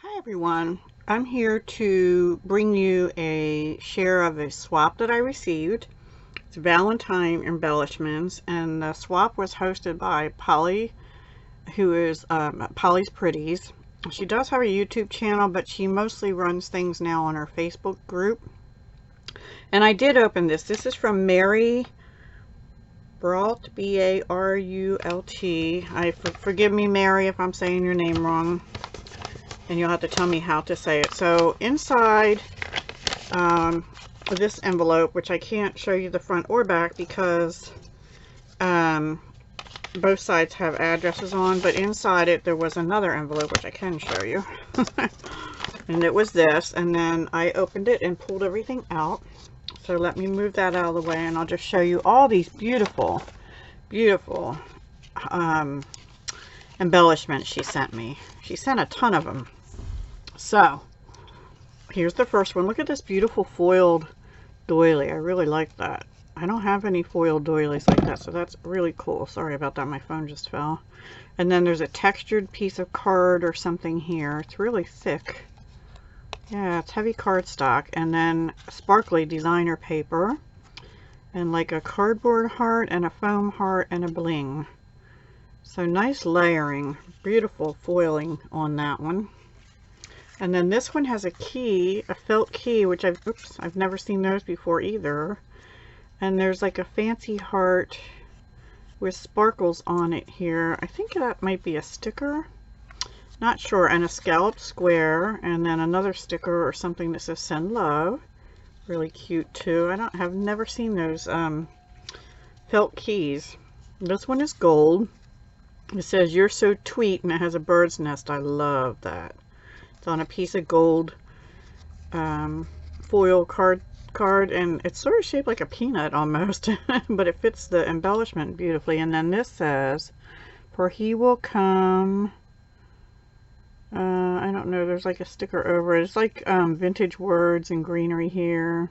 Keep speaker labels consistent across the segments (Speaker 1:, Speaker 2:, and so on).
Speaker 1: Hi everyone, I'm here to bring you a share of a swap that I received. It's Valentine Embellishments, and the swap was hosted by Polly, who is Polly's Pretties. She does have a YouTube channel, but she mostly runs things now on her Facebook group. And I did open this. This is from Mary Brault, B-A-R-U-L-T. Forgive me, Mary, if I'm saying your name wrong. And you'll have to tell me how to say it. So inside this envelope, which I can't show you the front or back because both sides have addresses on, but inside it there was another envelope which I can show you. And it was this, and then I opened it and pulled everything out. So let me move that out of the way, and I'll just show you all these beautiful embellishments she sent me. She sent a ton of them. So here's the first one. Look at this beautiful foiled doily. I really like that. I don't have any foiled doilies like that, so that's really cool. Sorry about that, my phone just fell. And then there's a textured piece of card or something here. It's really thick. Yeah, it's heavy cardstock. And then sparkly designer paper, and like a cardboard heart and a foam heart and a bling. So nice layering, beautiful foiling on that one. And then this one has a key, a felt key, which I've never seen those before either. And there's like a fancy heart with sparkles on it here. I think that might be a sticker. Not sure. And a scalloped square, and then another sticker or something that says send love. Really cute too. I've never seen those felt keys. This one is gold. It says you're so tweet, and it has a bird's nest. I love that. It's on a piece of gold foil card, and it's sort of shaped like a peanut almost, but it fits the embellishment beautifully. And then this says, for he will come, I don't know, there's like a sticker over it. It's like vintage words and greenery here.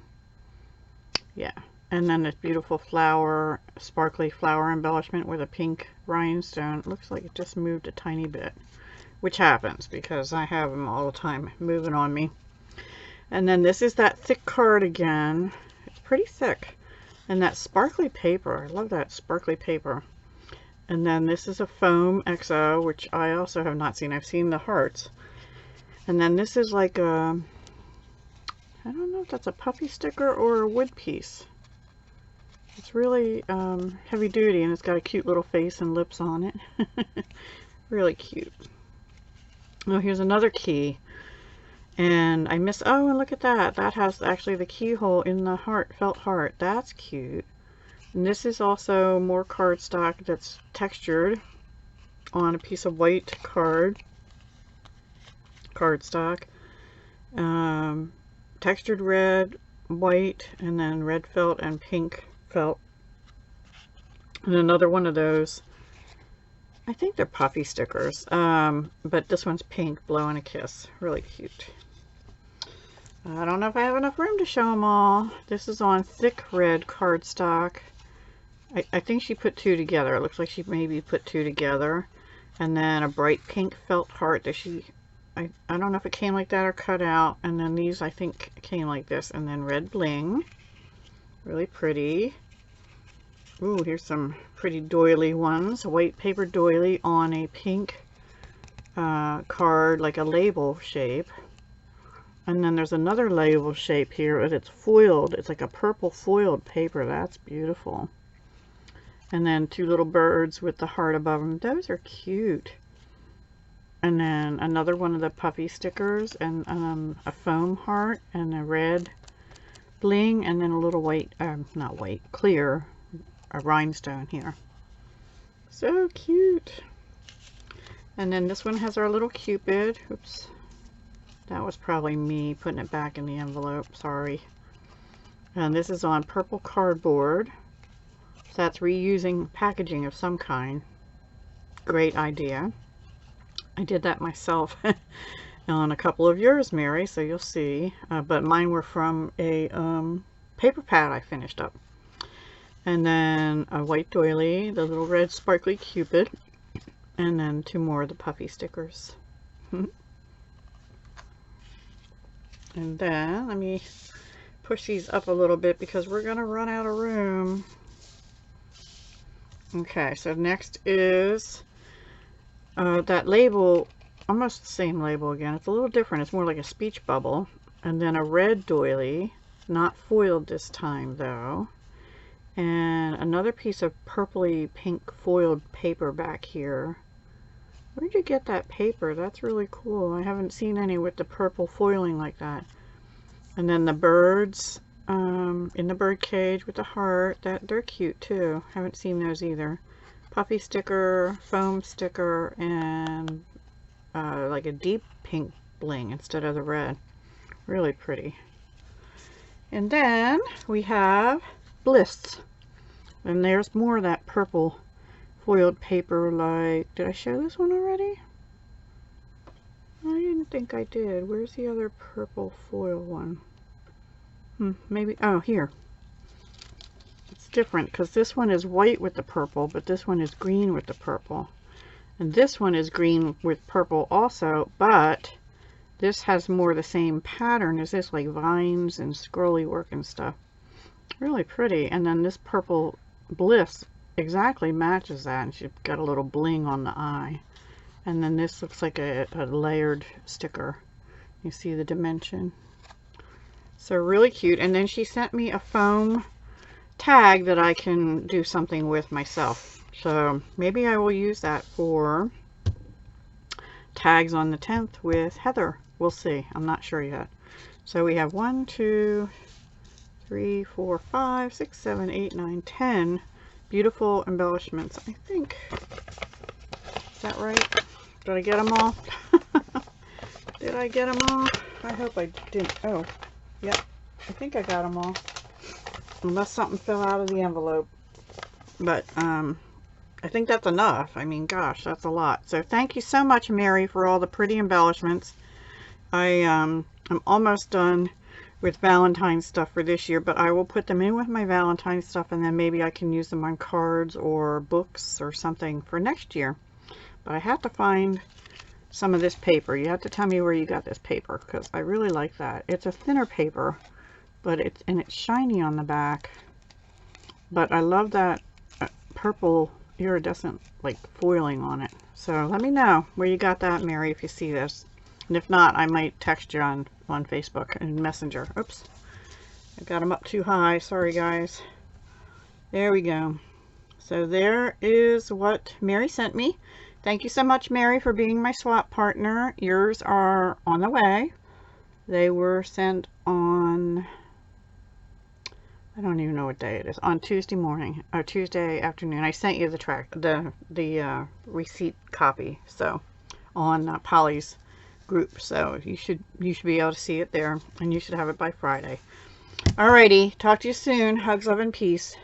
Speaker 1: Yeah. And then this beautiful flower, sparkly flower embellishment with a pink rhinestone. It looks like it just moved a tiny bit, which happens because I have them all the time moving on me. And then this is that thick card again. It's pretty thick. And that sparkly paper. I love that sparkly paper. And then this is a foam XO, which I also have not seen. I've seen the hearts. And then this is like a, I don't know if that's a puffy sticker or a wood piece. It's really heavy duty, and it's got a cute little face and lips on it. Really cute. Oh, here's another key. And I miss, oh, and look at that. That has actually the keyhole in the heart, felt heart. That's cute. And this is also more cardstock that's textured on a piece of white cardstock. Textured red, white, and then red felt and pink felt. And another one of those, I think they're puffy stickers, but this one's pink, blowing a kiss. Really cute. I don't know if I have enough room to show them all. This is on thick red cardstock. I think she put two together. It looks like she maybe put two together. And then a bright pink felt heart that I don't know if it came like that or cut out. And then these I think came like this. And then red bling. Really pretty. Ooh, here's some pretty doily ones. A white paper doily on a pink card, like a label shape. And then there's another label shape here, and it's foiled. It's like a purple foiled paper. That's beautiful. And then two little birds with the heart above them. Those are cute. And then another one of the puffy stickers, and a foam heart, and a red bling, and then a little white, not white, clear, a rhinestone here. So cute. And then this one has our little Cupid. Oops. That was probably me putting it back in the envelope. Sorry. And this is on purple cardboard. So that's reusing packaging of some kind. Great idea. I did that myself on a couple of yours, Mary, so you'll see. But mine were from a paper pad I finished up. And then a white doily, the little red sparkly Cupid, and then two more of the puffy stickers. And then let me push these up a little bit because we're gonna run out of room. Okay, so next is that label, almost the same label again. It's a little different. It's more like a speech bubble. And then a red doily, not foiled this time though. And another piece of purpley pink foiled paper back here. Where'd you get that paper? That's really cool. I haven't seen any with the purple foiling like that. And then the birds in the bird cage with the heart. They're cute too. Haven't seen those either. Puffy sticker, foam sticker, and like a deep pink bling instead of the red. Really pretty. And then we have Bliss. And there's more of that purple foiled paper. Like, did I show this one already? I didn't think I did. Where's the other purple foil one? Maybe, oh, here. It's different because this one is white with the purple, but this one is green with the purple. And this one is green with purple also, but this has more the same pattern as this, like vines and scrolly work and stuff. Really pretty. And then this purple Bliss exactly matches that, and she's got a little bling on the eye. And then this looks like a layered sticker. You see the dimension. So really cute. And then she sent me a foam tag that I can do something with myself. So maybe I will use that for tags on the 10th with Heather. We'll see. I'm not sure yet. So we have 1, 2, 3, 4, 5, 6, 7, 8, 9, 10 beautiful embellishments. I think, is that right? Did I get them all? Did I get them all? I hope I didn't. Oh, yep. I think I got them all. Unless something fell out of the envelope. But I think that's enough. I mean, gosh, that's a lot. So thank you so much, Mary, for all the pretty embellishments. I'm almost done with Valentine stuff for this year, but I will put them in with my Valentine stuff, and then maybe I can use them on cards or books or something for next year. But I have to find some of this paper. You have to tell me where you got this paper, because I really like that. It's a thinner paper, but it's shiny on the back. But I love that purple iridescent like foiling on it. So let me know where you got that, Mary, if you see this. And if not, I might text you on Facebook and Messenger. Oops, I got them up too high. Sorry, guys. There we go. So there is what Mary sent me. Thank you so much, Mary, for being my swap partner. Yours are on the way. They were sent on, I don't even know what day it is, on Tuesday morning or Tuesday afternoon. I sent you the receipt copy, so on Polly's group, so you should be able to see it there, and you should have it by Friday. Alrighty, talk to you soon. Hugs, love, and peace.